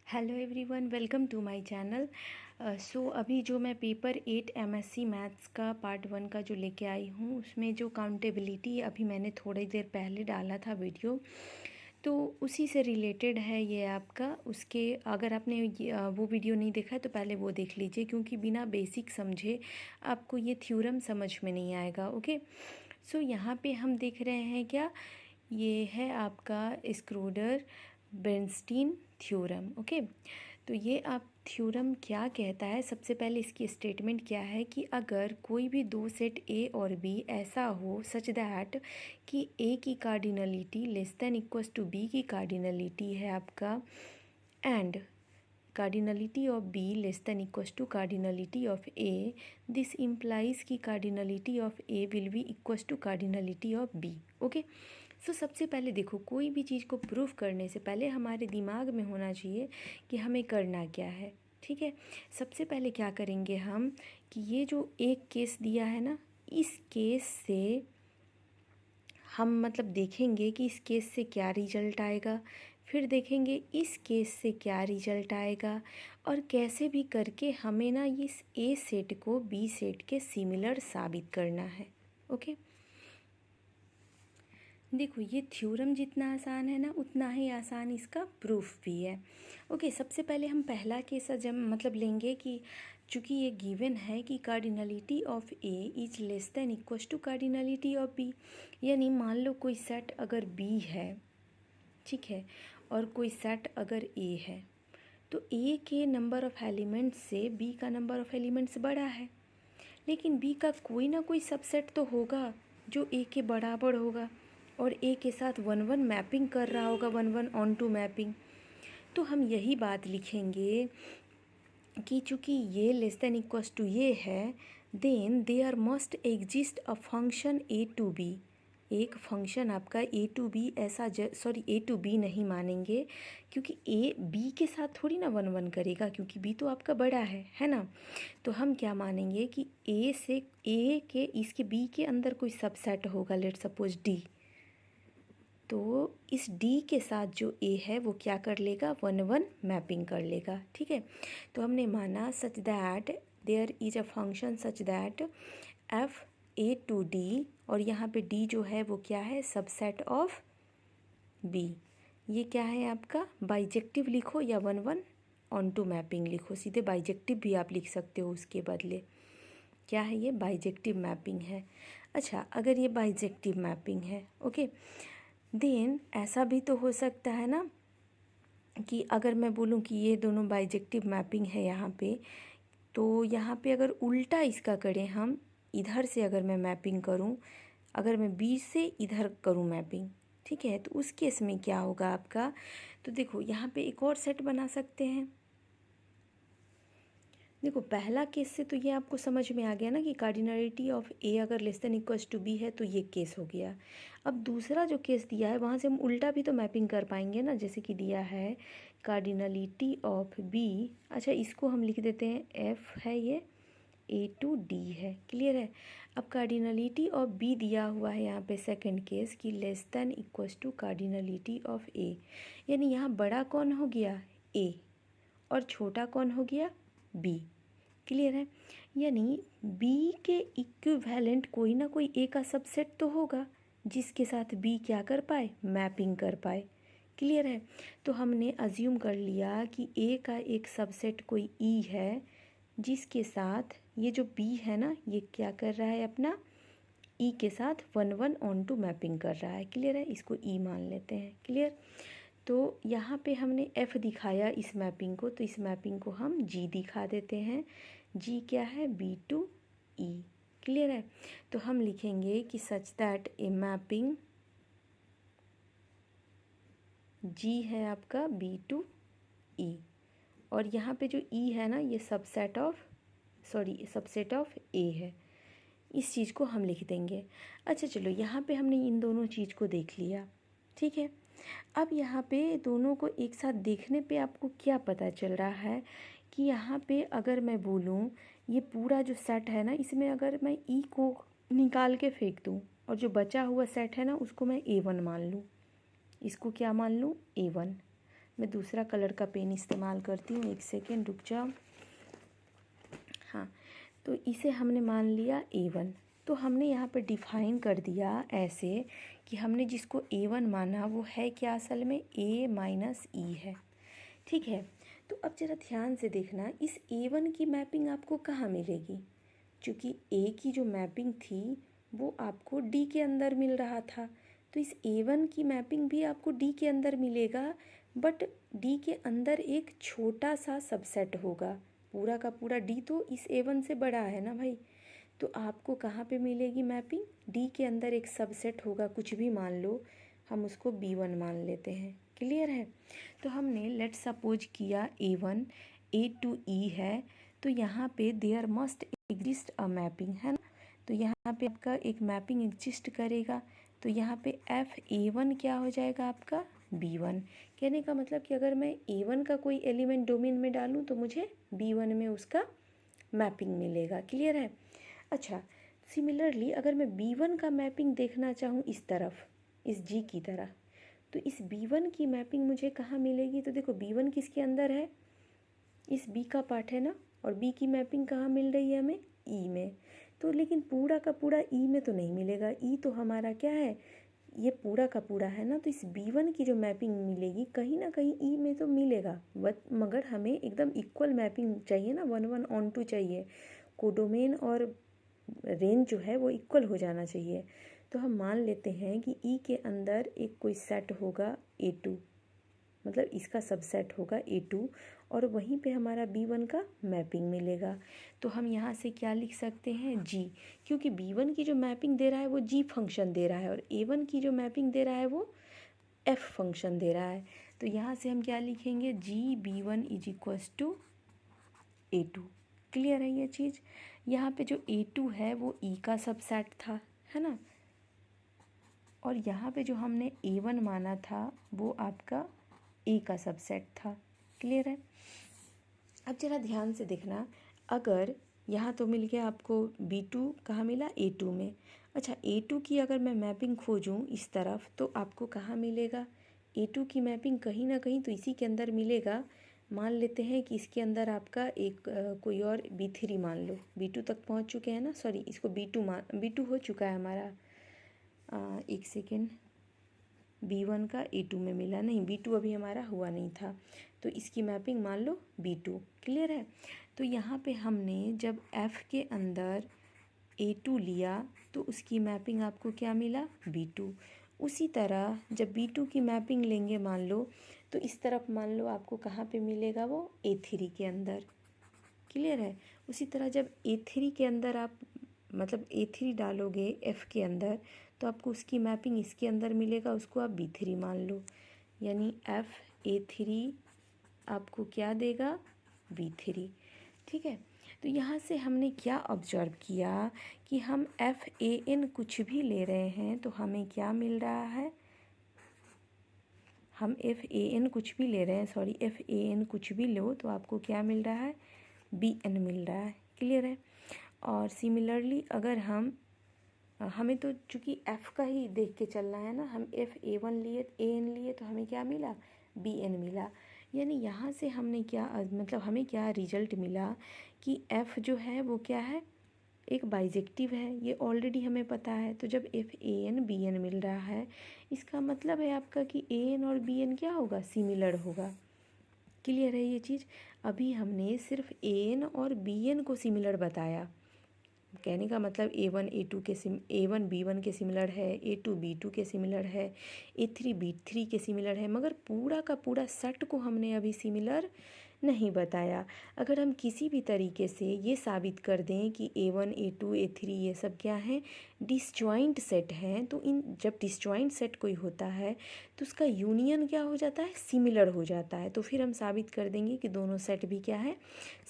Hello everyone, welcome to my channel. So अभी जो मैं पेपर 8 एमएससी मैथ्स का पार्ट 1 का जो लेके आई हूँ, उसमें जो काउंटेबिलिटी अभी मैंने थोड़ी देर पहले डाला था वीडियो, तो उसी से रिलेटेड है ये आपका। उसके अगर आपने वो वीडियो नहीं देखा है तो पहले वो देख लीजिए, क्योंकि बिना बेसिक समझे आपको ये थ्योरम समझ में नहीं आएगा। ओके, सो यहाँ पे हम देख रहे हैं क्या, ये है आपका स्क्रोडर बेर्नस्टीन थ्योरम। ओके, तो ये आप थ्योरम क्या कहता है, सबसे पहले इसकी स्टेटमेंट क्या है कि अगर कोई भी दो सेट ए और बी ऐसा हो सच दैट कि ए की cardinality less than equals to B की कार्डिनलिटी है आपका, and cardinality of B less than equals to cardinality of A, this implies कि cardinality of A will be equals to cardinality of B। Okay, so सबसे पहले देखो, कोई भी चीज़ को प्रूफ करने से पहले हमारे दिमाग में होना चाहिए कि हमें करना क्या है। ठीक है, सबसे पहले क्या करेंगे हम कि ये जो एक केस दिया है ना, इस केस से हम मतलब देखेंगे कि इस केस से क्या रिजल्ट आएगा, फिर देखेंगे इस केस से क्या रिजल्ट आएगा, और कैसे भी करके हमें ना इस ए सेट को बी सेट के सिमिलर साबित करना है। ओके, देखो ये थ्योरम जितना आसान है ना, उतना ही आसान इसका प्रूफ भी है। ओके, सबसे पहले हम पहला केस जब मतलब लेंगे कि चूँकि ये गिवन है कि cardinality of A is less than equals to cardinality of B, यानी मान लो कोई सेट अगर बी है, ठीक है, और कोई सेट अगर ए है, तो ए के नंबर ऑफ़ एलिमेंट्स से बी का नंबर ऑफ़ एलिमेंट्स बड़ा है, लेकिन बी का कोई ना कोई सबसेट तो होगा जो ए के बराबर होगा और ए के साथ 1-1 मैपिंग कर रहा होगा, 1-1 ऑन टू मैपिंग। तो हम यही बात लिखेंगे कि चूँकि ये लेस देन इक्वल्स टू ये है, then there must exist a function A to B. एक फंक्शन आपका ए टू बी ऐसा सॉरी ए टू बी नहीं मानेंगे, क्योंकि ए बी के साथ थोड़ी ना 1-1 करेगा, क्योंकि बी तो आपका बड़ा है ना। तो हम क्या मानेंगे कि ए से ए के इसके बी के अंदर कोई सबसेट होगा, लेट सपोज डी। तो इस डी के साथ जो ए है वो क्या कर लेगा, 1-1 मैपिंग कर लेगा। ठीक है, तो हमने माना such that there is a function such that F A to D, और यहाँ पे डी जो है वो क्या है, सबसेट ऑफ बी। ये क्या है आपका, बाइजेक्टिव लिखो या 1-1 ऑन टू मैपिंग लिखो, सीधे बाइजेक्टिव भी आप लिख सकते हो उसके बदले। क्या है ये, बाइजेक्टिव मैपिंग है। अच्छा, अगर ये बाइजेक्टिव मैपिंग है, ओके, देन ऐसा भी तो हो सकता है ना कि अगर मैं बोलूँ कि ये दोनों बाइजेक्टिव मैपिंग है यहाँ पे, तो यहाँ पे अगर उल्टा इसका करें, हम इधर से अगर मैं मैपिंग करूँ, अगर मैं बी से इधर करूँ मैपिंग, ठीक है, तो उस केस में क्या होगा आपका, तो देखो यहाँ पे एक और सेट बना सकते हैं। देखो पहला केस से तो ये आपको समझ में आ गया ना कि कार्डिनलिटी ऑफ ए अगर less than equals to B है तो ये केस हो गया। अब दूसरा जो केस दिया है वहाँ से हम उल्टा भी तो मैपिंग कर पाएंगे ना, जैसे कि दिया है कार्डिनलिटी ऑफ बी। अच्छा, इसको हम लिख देते हैं एफ है, ये ए टू डी है। क्लियर है। अब कार्डिनलिटी ऑफ बी दिया हुआ है यहाँ पे सेकंड केस कि less than equals to cardinality of A, यानी यहाँ बड़ा कौन हो गया, ए, और छोटा कौन हो गया, बी। क्लियर है, यानी बी के इक्विवेलेंट कोई ना कोई ए का सबसेट तो होगा जिसके साथ बी क्या कर पाए, मैपिंग कर पाए। क्लियर है, तो हमने अज्यूम कर लिया कि ए का एक सबसेट कोई ई है जिसके साथ ये जो बी है ना, ये क्या कर रहा है, अपना ई के साथ 1-1 ऑन टू मैपिंग कर रहा है। क्लियर है, इसको ई मान लेते हैं। क्लियर, तो यहाँ पे हमने एफ़ दिखाया इस मैपिंग को, तो इस मैपिंग को हम जी दिखा देते हैं। जी क्या है, बी टू ई। क्लियर है, तो हम लिखेंगे कि सच दैट ए मैपिंग जी है आपका बी टू ई, और यहाँ पे जो ई है ना, ये सबसेट ऑफ ए है। इस चीज़ को हम लिख देंगे। अच्छा चलो, यहाँ पे हमने इन दोनों चीज़ को देख लिया। ठीक है, अब यहाँ पे दोनों को एक साथ देखने पे आपको क्या पता चल रहा है कि यहाँ पे अगर मैं बोलूँ ये पूरा जो सेट है ना, इसमें अगर मैं ई को निकाल के फेंक दूँ और जो बचा हुआ सेट है ना उसको मैं A1 मान लूँ, इसको क्या मान लूँ, A1, मैं दूसरा कलर का पेन इस्तेमाल करती हूँ, एक सेकेंड रुक जाओ। हाँ, तो इसे हमने मान लिया A1। तो हमने यहाँ पर डिफाइन कर दिया ऐसे कि हमने जिसको A1 माना वो है क्या, असल में A माइनस E है। ठीक है, तो अब ज़रा ध्यान से देखना, इस A1 की मैपिंग आपको कहाँ मिलेगी, क्योंकि A की जो मैपिंग थी वो आपको D के अंदर मिल रहा था, तो इस A1 की मैपिंग भी आपको D के अंदर मिलेगा, बट D के अंदर एक छोटा सा सबसेट होगा। पूरा का पूरा D तो इस A1 से बड़ा है ना भाई, तो आपको कहाँ पे मिलेगी मैपिंग, D के अंदर एक सबसेट होगा, कुछ भी मान लो, हम उसको B1 मान लेते हैं। क्लियर है? तो हमने लेट सपोज किया A1 A टू E है, तो यहाँ पे there must exist a mapping है ना, तो यहाँ पे आपका एक मैपिंग एग्जिस्ट करेगा, तो यहाँ पे FA1 क्या हो जाएगा आपका B1। कहने का मतलब कि अगर मैं A1 का कोई एलिमेंट डोमेन में डालूँ तो मुझे B1 में उसका मैपिंग मिलेगा। क्लियर है? अच्छा, सिमिलरली अगर मैं B1 का मैपिंग देखना चाहूँ इस तरफ, इस G की तरह, तो इस B1 की मैपिंग मुझे कहाँ मिलेगी, तो देखो B1 किसके अंदर है, इस B का पार्ट है ना, और B की मैपिंग कहाँ मिल रही है हमें, E में। तो लेकिन पूरा का पूरा E में तो नहीं मिलेगा, E तो हमारा क्या है, ये पूरा का पूरा है ना, तो इस B1 की जो मैपिंग मिलेगी कहीं ना कहीं E में तो मिलेगा, मगर हमें एकदम इक्वल मैपिंग चाहिए ना, 1 1 ऑन 2 चाहिए, कोडोमेन और रेंज जो है वो इक्वल हो जाना चाहिए। तो हम मान लेते हैं कि E के अंदर एक कोई सेट होगा A2, मतलब इसका सबसेट होगा A2, और वहीं पे हमारा B1 का मैपिंग मिलेगा। तो हम यहाँ से क्या लिख सकते हैं, G, क्योंकि B1 की जो मैपिंग दे रहा है वो G फंक्शन दे रहा है, और A1 की जो मैपिंग दे रहा है वो F फंक्शन दे रहा है। तो यहाँ से हम क्या लिखेंगे, GB1 is equals to A2। Clear है ये चीज़? यहाँ पे जो A2 है वो E का सबसेट था, है ना, और यहाँ पे जो हमने A1 माना था वो आपका A का सबसेट था। क्लियर है? अब जरा ध्यान से देखना, अगर यहाँ तो मिल गया आपको B2, कहाँ मिला, A2 में। अच्छा, A2 की अगर मैं मैपिंग खोजूँ इस तरफ तो आपको कहाँ मिलेगा, A2 की मैपिंग कहीं ना कहीं तो इसी के अंदर मिलेगा। मान लेते हैं कि इसके अंदर आपका एक कोई और B3 मान लो, B2 तक पहुँच चुके हैं ना, सॉरी इसको B2 हो चुका है हमारा, एक सेकेंड, B1 का A2 में मिला, नहीं B2 अभी हमारा हुआ नहीं था, तो इसकी मैपिंग मान लो B2। क्लियर है? तो यहाँ पे हमने जब F के अंदर A2 लिया तो उसकी मैपिंग आपको क्या मिला, B2। उसी तरह जब B2 की मैपिंग लेंगे मान लो, तो इस तरफ मान लो आपको कहाँ पे मिलेगा, वो A3 के अंदर। क्लियर है? उसी तरह जब A3 के अंदर आप मतलब A3 डालोगे F के अंदर, तो आपको उसकी मैपिंग इसके अंदर मिलेगा, उसको आप B3 मान लो, यानी FA3 आपको क्या देगा, B3। ठीक है? तो यहाँ से हमने क्या ऑब्जर्व किया कि हम FAN कुछ भी ले रहे हैं तो हमें क्या मिल रहा है, हम FAN कुछ भी ले रहे हैं, सॉरी FAN कुछ भी लो तो आपको क्या मिल रहा है, BN मिल रहा है। क्लियर है? और सिमिलरली अगर हमें तो चूँकि F का ही देख के चलना है ना, हम FA1 लिए, AN लिए, तो हमें क्या मिला, BN मिला। यानी यहाँ से हमने क्या मतलब हमें क्या रिजल्ट मिला कि F जो है वो क्या है, एक बाइजेक्टिव है, ये ऑलरेडी हमें पता है। तो जब FAN BN मिल रहा है, इसका मतलब है आपका कि AN और BN क्या होगा, सिमिलर होगा। क्लियर है ये चीज़? अभी हमने सिर्फ AN और BN को सिमिलर बताया, कहने का मतलब A1 B1 के सिमिलर है, A2 B2 के सिमिलर है, A3 B3 के सिमिलर है, मगर पूरा का पूरा सेट को हमने अभी सिमिलर नहीं बताया। अगर हम किसी भी तरीके से ये साबित कर दें कि A1 A2 A3 ये सब क्या हैं, डिसजॉइंट सेट हैं, तो इन जब डिसजॉइंट सेट कोई होता है तो उसका यूनियन क्या हो जाता है, सिमिलर हो जाता है। तो फिर हम साबित कर देंगे कि दोनों सेट भी क्या है,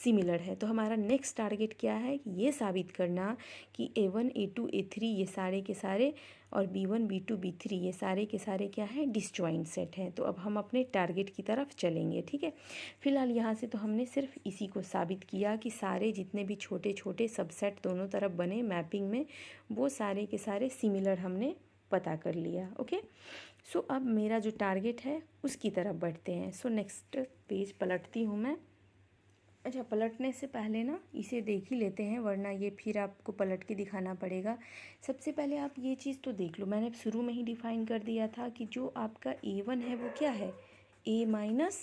सिमिलर है। तो हमारा नेक्स्ट टारगेट क्या है कि ये साबित करना कि A1 A2 A3 ये सारे के सारे और B1 B2 B3 ये सारे के सारे क्या हैं, डिसजॉइंट सेट हैं। तो अब हम अपने टारगेट की तरफ चलेंगे। ठीक है? फिलहाल यहाँ से तो हमने सिर्फ इसी को साबित किया कि सारे जितने भी छोटे छोटे सबसेट दोनों तरफ बने मैपिंग में, वो सारे के सारे सिमिलर हमने पता कर लिया। ओके, सो अब मेरा जो टारगेट है उसकी तरफ बढ़ते हैं। सो नेक्स्ट पेज पलटती हूँ मैं। अच्छा, पलटने से पहले ना इसे देख ही लेते हैं, वरना ये फिर आपको पलट के दिखाना पड़ेगा। सबसे पहले आप ये चीज़ तो देख लो, मैंने शुरू में ही डिफ़ाइन कर दिया था कि जो आपका A1 है वो क्या है, A माइनस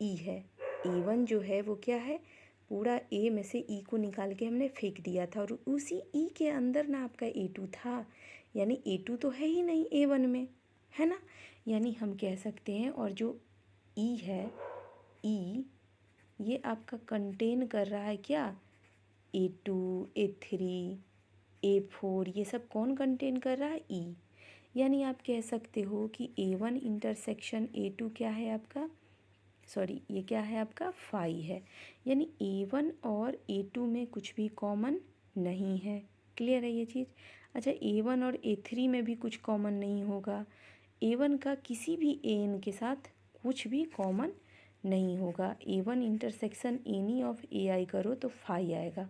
E है। A1 जो है वो क्या है, पूरा A में से E को निकाल के हमने फेंक दिया था, और उसी E के अंदर ना आपका A2 था, यानी A2 तो है ही नहीं A1 में, है ना। यानी हम कह सकते हैं, और जो E है, E ये आपका कंटेन कर रहा है क्या, A2, A3, A4, ये सब कौन कंटेन कर रहा है, E। यानी आप कह सकते हो कि A1 इंटरसेक्शन A2 क्या है आपका, सॉरी ये क्या है आपका, फाई है। यानी A1 और A2 में कुछ भी कॉमन नहीं है। क्लियर है ये चीज़। अच्छा, A1 और A3 में भी कुछ कॉमन नहीं होगा। A1 का किसी भी AN के साथ कुछ भी कॉमन नहीं होगा। A1 intersection any of AI करो तो फाई आएगा।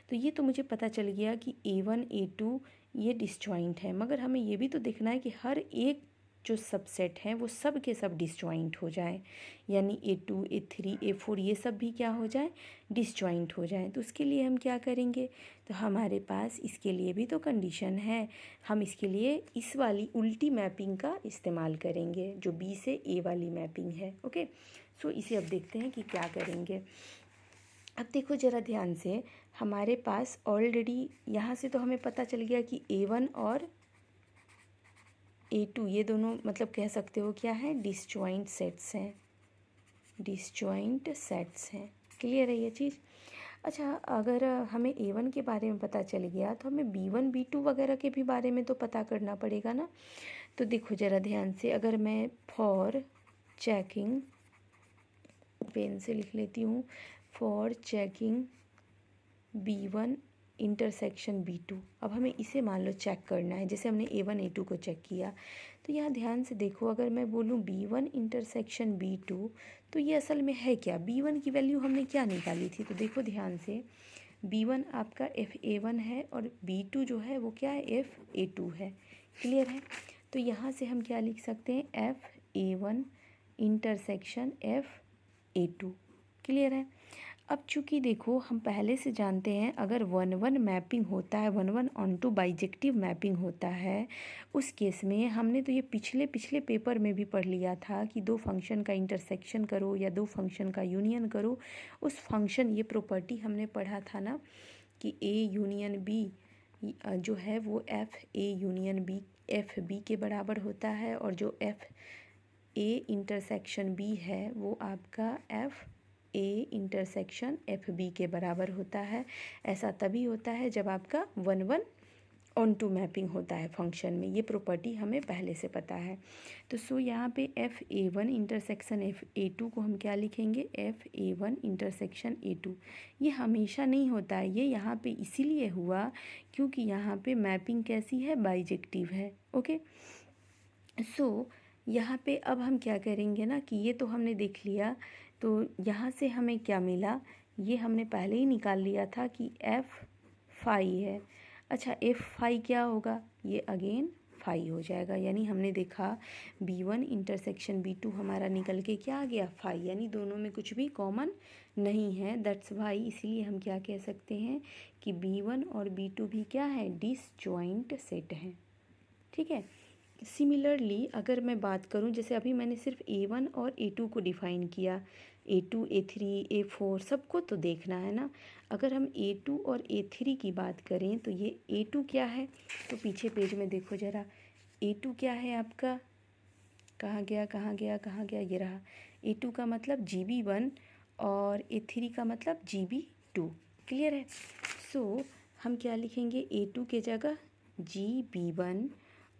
तो ये तो मुझे पता चल गया कि A1 A2 ये डिसजॉइंट है, मगर हमें ये भी तो देखना है कि हर एक जो सबसेट हैं वो सब के सब डिसजॉइंट हो जाएं, यानी A2, A3, A4 ये सब भी क्या हो जाए, डिसजॉइंट हो जाएं। तो उसके लिए हम क्या करेंगे, तो हमारे पास इसके लिए भी तो कंडीशन है। हम इसके लिए इस वाली उल्टी मैपिंग का इस्तेमाल करेंगे, जो B से A वाली मैपिंग है। ओके, सो इसे अब देखते हैं कि क्या करेंगे। अब देखो ज़रा ध्यान से, हमारे पास ऑलरेडी यहाँ से तो हमें पता चल गया कि A1 और A2 ये दोनों मतलब कह सकते हो क्या है, डिसजॉइंट सेट्स हैं, डिसजॉइंट सेट्स हैं। क्लियर है ये चीज़। अच्छा, अगर हमें A1 के बारे में पता चल गया तो हमें B1 B2 वगैरह के भी बारे में तो पता करना पड़ेगा ना। तो देखो ज़रा ध्यान से, अगर मैं फॉर चेकिंग, पेन से लिख लेती हूँ, for checking B1 intersection B2, अब हमें इसे मान लो चेक करना है, जैसे हमने A1 A2 को चेक किया। तो यहाँ ध्यान से देखो, अगर मैं बोलूँ B1 इंटरसेक्शन B2, तो ये असल में है क्या, B1 की वैल्यू हमने क्या निकाली थी। तो देखो ध्यान से, B1 आपका FA1 है और B2 जो है वो क्या है, FA2 है। क्लियर है। तो यहाँ से हम क्या लिख सकते हैं, FA1 इंटरसेक्शन FA2। क्लियर है। अब चूँकि देखो हम पहले से जानते हैं, अगर 1-1 मैपिंग होता है, 1-1 ऑनटू बाइजेक्टिव मैपिंग होता है, उस केस में हमने तो ये पिछले पेपर में भी पढ़ लिया था कि दो फंक्शन का इंटरसेक्शन करो या दो फंक्शन का यूनियन करो, उस फंक्शन, ये प्रॉपर्टी हमने पढ़ा था ना कि A यूनियन B जो है वो FA यूनियन B FB के बराबर होता है, और जो FA इंटरसेक्शन B है वो आपका FA इंटरसेक्शन FB के बराबर होता है। ऐसा तभी होता है जब आपका 1-1 ऑनटू मैपिंग होता है फंक्शन में। ये प्रॉपर्टी हमें पहले से पता है। तो सो यहाँ पे FA1 इंटरसेक्शन FA2 को हम क्या लिखेंगे, FA1 इंटरसेक्शन A2। ये हमेशा नहीं होता है, ये यहाँ पे इसीलिए हुआ क्योंकि यहाँ पे मैपिंग कैसी है, बाइजेक्टिव है। ओके, सो यहाँ पे अब हम क्या करेंगे ना कि ये तो हमने देख लिया, तो यहाँ से हमें क्या मिला, ये हमने पहले ही निकाल लिया था कि F फाई है। अच्छा, F फाई क्या होगा, ये अगेन फाई हो जाएगा। यानी हमने देखा B1 इंटरसेक्शन B2 हमारा निकल के क्या आ गया, फाई, यानी दोनों में कुछ भी कॉमन नहीं है। दैट्स वाई, इसीलिए हम क्या कह सकते हैं कि B1 और B2 भी क्या है, डिसजॉइंट सेट हैं। ठीक है। सिमिलरली अगर मैं बात करूं, जैसे अभी मैंने सिर्फ A1 और A2 को डिफ़ाइन किया, A2 A3 A4 सबको तो देखना है ना। अगर हम A2 और A3 की बात करें तो ये A2 क्या है, तो पीछे पेज में देखो ज़रा, A2 क्या है आपका, कहाँ गया कहाँ गया कहाँ गया, ये रहा। A2 का मतलब GB1 और A3 का मतलब GB2। क्लियर है। सो हम क्या लिखेंगे, A2 के जगह GB1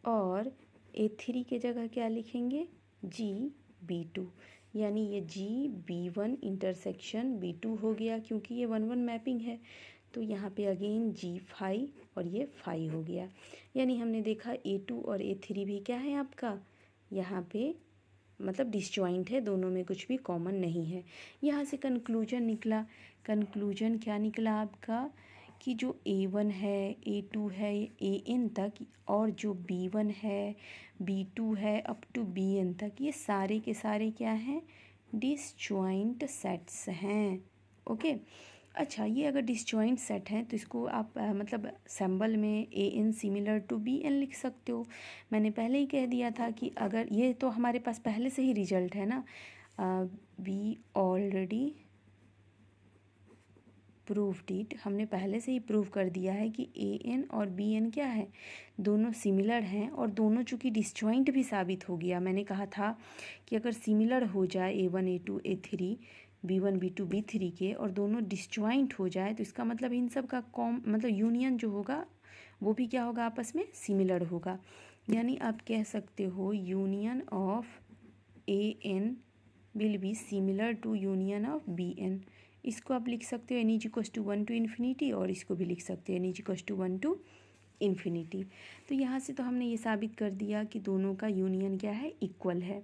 और A3 के जगह क्या लिखेंगे, GB2। यानी ये GB1 इंटरसेक्शन B2 हो गया, क्योंकि ये 1-1 मैपिंग है। तो यहाँ पे अगेन G फाई और ये फाई हो गया। यानी हमने देखा A2 और A3 भी क्या है आपका, यहाँ पे मतलब डिसजॉइंट है, दोनों में कुछ भी कॉमन नहीं है। यहाँ से कंक्लूजन निकला, कंक्लूजन क्या निकला आपका कि जो A1 है, A2 है, AN तक, और जो B1 है, B2 है, अप टू BN तक, ये सारे के सारे क्या हैं, डिसजॉइंट सेट्स हैं। ओके। अच्छा, ये अगर डिसजॉइंट सेट हैं तो इसको आप मतलब सिंबल में AN सिमिलर टू BN लिख सकते हो। मैंने पहले ही कह दिया था कि अगर ये तो हमारे पास पहले से ही रिजल्ट है ना, वी ऑलरेडी प्रूव्ड इट, हमने पहले से ही प्रूव कर दिया है कि AN और BN क्या है, दोनों सिमिलर हैं, और दोनों चूँकि डिसजॉइंट भी साबित हो गया। मैंने कहा था कि अगर सिमिलर हो जाए A1 A2 A3 B1 B2 B3 के, और दोनों डिसजॉइंट हो जाए, तो इसका मतलब इन सब का मतलब यूनियन जो होगा वो भी क्या होगा, आपस में सिमिलर होगा। यानी आप कह सकते हो union of AN will be similar to union of BN। इसको आप लिख सकते हो N is equals to 1 to infinity, और इसको भी लिख सकते हो N is equals to 1 to infinity. तो यहाँ से तो हमने ये साबित कर दिया कि दोनों का यूनियन क्या है, इक्वल है।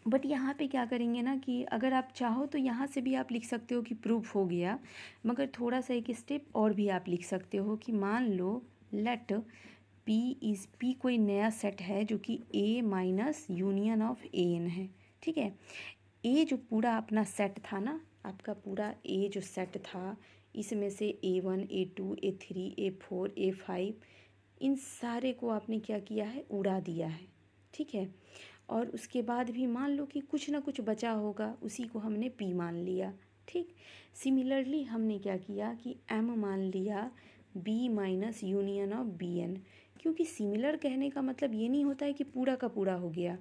बट यहाँ पे क्या करेंगे ना कि अगर आप चाहो तो यहाँ से भी आप लिख सकते हो कि प्रूफ हो गया, मगर थोड़ा सा एक स्टेप और भी आप लिख सकते हो कि मान लो लेट P कोई नया सेट है जो कि A minus union of AN है। ठीक है, ए जो पूरा अपना सेट था ना, आपका पूरा ए जो सेट था, इसमें से A1 A2 A3 A4 A5 इन सारे को आपने क्या किया है, उड़ा दिया है। ठीक है, और उसके बाद भी मान लो कि कुछ ना कुछ बचा होगा, उसी को हमने P मान लिया। ठीक, सिमिलरली हमने क्या किया कि M मान लिया B minus union of BN, क्योंकि सिमिलर कहने का मतलब ये नहीं होता है कि पूरा का पूरा हो गया।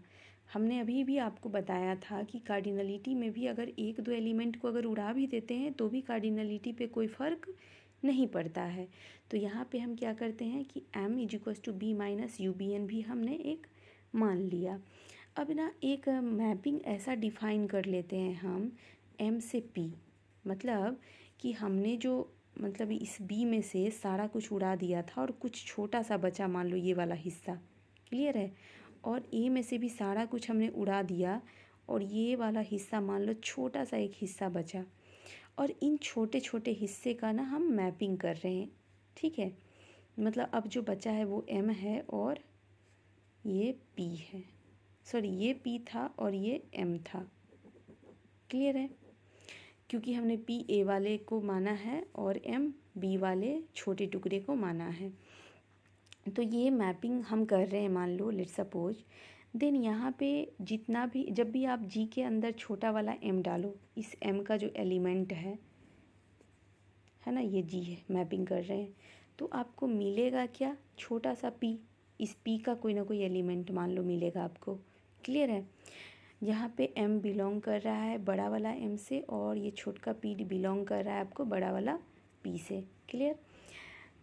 हमने अभी भी आपको बताया था कि कार्डिनलिटी में भी अगर एक दो एलिमेंट को अगर उड़ा भी देते हैं तो भी कार्डिनलिटी पे कोई फ़र्क नहीं पड़ता है। तो यहाँ पे हम क्या करते हैं कि M is equals to B minus UBN भी हमने एक मान लिया। अब ना एक मैपिंग ऐसा डिफाइन कर लेते हैं हम M से P, मतलब कि हमने जो मतलब इस B में से सारा कुछ उड़ा दिया था और कुछ छोटा सा बचा, मान लो ये वाला हिस्सा, क्लियर है, और A में से भी सारा कुछ हमने उड़ा दिया और ये वाला हिस्सा मान लो छोटा सा एक हिस्सा बचा, और इन छोटे छोटे हिस्से का ना हम मैपिंग कर रहे हैं। ठीक है, मतलब अब जो बचा है वो M है और ये P है, सॉरी ये P था और ये M था। क्लियर है, क्योंकि हमने P A वाले को माना है और M B वाले छोटे टुकड़े को माना है। तो ये मैपिंग हम कर रहे हैं, मान लो लेट सपोज। देन यहाँ पे जितना भी, जब भी आप G के अंदर छोटा वाला M डालो, इस M का जो एलिमेंट है ना, ये G है, मैपिंग कर रहे हैं, तो आपको मिलेगा क्या, छोटा सा P, इस P का कोई ना कोई एलिमेंट मान लो मिलेगा आपको। क्लियर है, यहाँ पे M बिलोंग कर रहा है बड़ा वाला M से, और ये छोटा P बिलोंग कर रहा है आपको बड़ा वाला P से। क्लियर,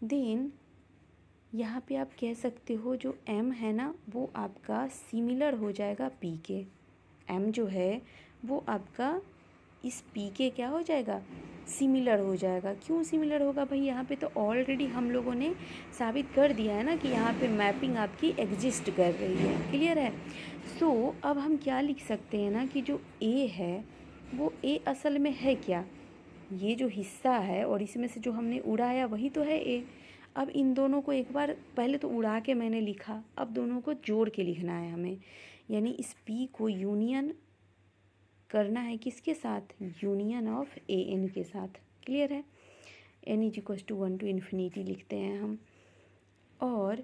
देन यहाँ पे आप कह सकते हो जो M है ना वो आपका सिमिलर हो जाएगा P के। M जो है वो आपका इस P के क्या हो जाएगा, सिमिलर हो जाएगा। क्यों सिमिलर होगा भाई, यहाँ पे तो ऑलरेडी हम लोगों ने साबित कर दिया है ना कि यहाँ पे मैपिंग आपकी एग्जिस्ट कर रही है। क्लियर है, सो अब हम क्या लिख सकते हैं ना कि जो A है वो A असल में है क्या, ये जो हिस्सा है और इसमें से जो हमने उड़ाया वही तो है A। अब इन दोनों को एक बार पहले तो उड़ा के मैंने लिखा, अब दोनों को जोड़ के लिखना है हमें, यानी इस P को यूनियन करना है किसके साथ, यूनियन ऑफ AN के साथ। क्लियर है, N is equals to 1 to infinity लिखते हैं हम। और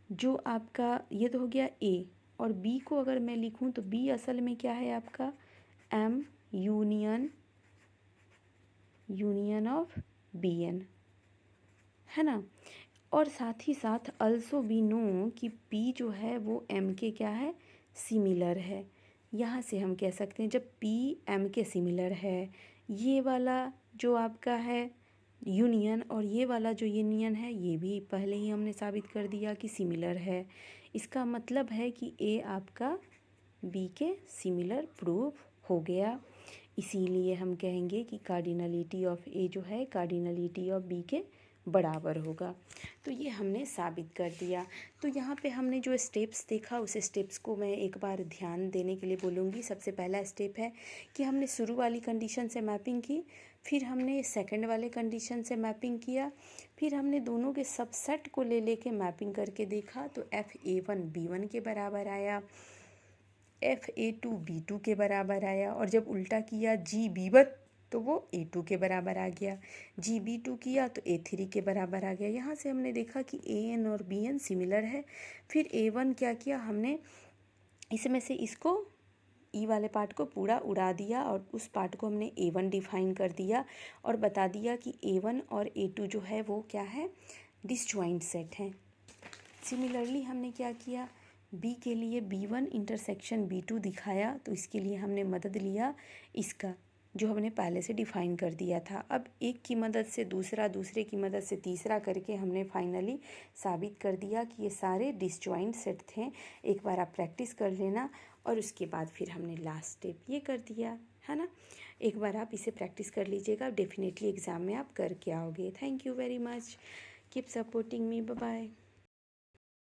जो आपका ये तो हो गया A, और B को अगर मैं लिखूं तो B असल में क्या है आपका, M यूनियन ऑफ BN, है ना। और साथ ही साथ अल्सो वी नो कि P जो है वो M के क्या है, सिमिलर है। यहाँ से हम कह सकते हैं जब P M के सिमिलर है, ये वाला जो आपका है यूनियन और ये वाला जो यूनियन है ये भी पहले ही हमने साबित कर दिया कि सिमिलर है। इसका मतलब है कि A आपका B के सिमिलर प्रूफ हो गया। इसीलिए हम कहेंगे कि कार्डिनलिटी ऑफ A जो है कार्डिनलिटी ऑफ B के बराबर होगा। तो ये हमने साबित कर दिया। तो यहाँ पे हमने जो स्टेप्स देखा उस स्टेप्स को मैं एक बार ध्यान देने के लिए बोलूँगी। सबसे पहला स्टेप है कि हमने शुरू वाली कंडीशन से मैपिंग की, फिर हमने सेकंड वाले कंडीशन से मैपिंग किया, फिर हमने दोनों के सबसेट को ले लेके मैपिंग करके देखा तो FA1 B1 के बराबर आया, FA2 B2 के बराबर आया, और जब उल्टा किया GB1 तो वो A2 के बराबर आ गया, GB2 किया तो A3 के बराबर आ गया। यहाँ से हमने देखा कि AN और BN सिमिलर है। फिर A1 क्या किया हमने, इसमें से इसको ई वाले पार्ट को पूरा उड़ा दिया और उस पार्ट को हमने A1 डिफाइन कर दिया और बता दिया कि A1 और A2 जो है वो क्या है, डिसजॉइंट सेट हैं। सिमिलरली हमने क्या किया, B के लिए B1 इंटरसेक्शन B2 दिखाया, तो इसके लिए हमने मदद लिया इसका जो हमने पहले से डिफ़ाइन कर दिया था। अब एक की मदद से दूसरा, दूसरे की मदद से तीसरा करके हमने फाइनली साबित कर दिया कि ये सारे डिसजॉइंट सेट थे। एक बार आप प्रैक्टिस कर लेना और उसके बाद फिर हमने लास्ट स्टेप ये कर दिया है ना। एक बार आप इसे प्रैक्टिस कर लीजिएगा, डेफिनेटली एग्ज़ाम में आप करके आओगे। Thank you very much, keep supporting me, bye bye.